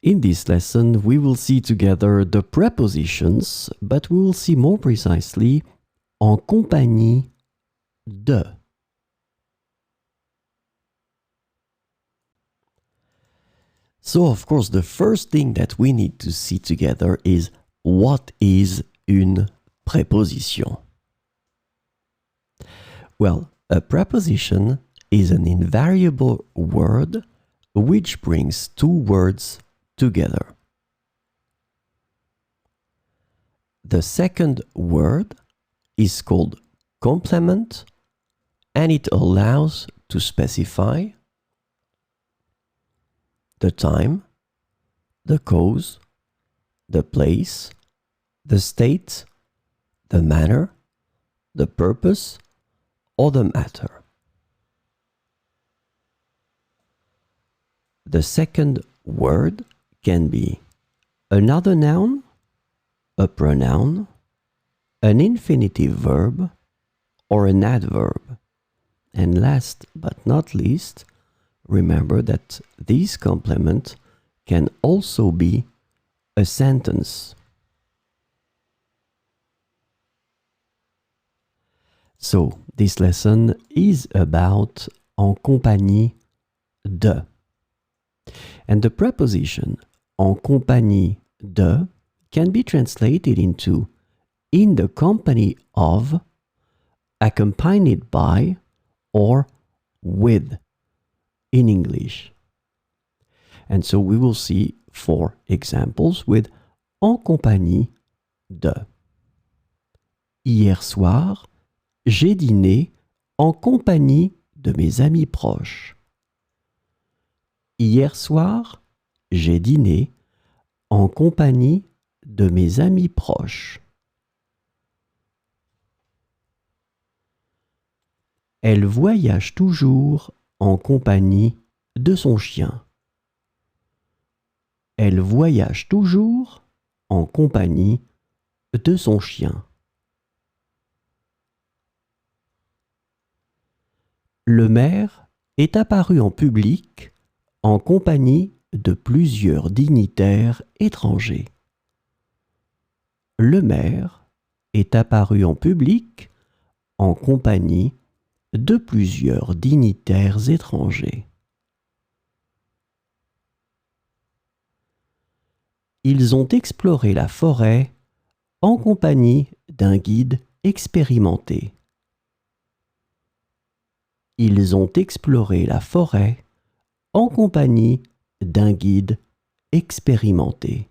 In this lesson, we will see together the prepositions, but we will see more precisely en compagnie de. So, of course, the first thing that we need to see together is what is une préposition? Well, a preposition is an invariable word which brings two words together. The second word is called complement, and it allows to specify the time, the cause, the place, the state, the manner, the purpose, or the matter. The second word can be another noun, a pronoun, an infinitive verb, or an adverb. And last but not least, remember that this complement can also be a sentence. So, this lesson is about en compagnie de. And the preposition en compagnie de can be translated into in the company of, accompanied by, or with in English. And so we will see 4 examples with en compagnie de. Hier soir, j'ai dîné en compagnie de mes amis proches. Hier soir, j'ai dîné en compagnie de mes amis proches. Elle voyage toujours en compagnie de son chien. Elle voyage toujours en compagnie de son chien. Le maire est apparu en public en compagnie de plusieurs dignitaires étrangers. Le maire est apparu en public en compagnie de plusieurs dignitaires étrangers. Ils ont exploré la forêt en compagnie d'un guide expérimenté. Ils ont exploré la forêt en compagnie d'un guide expérimenté.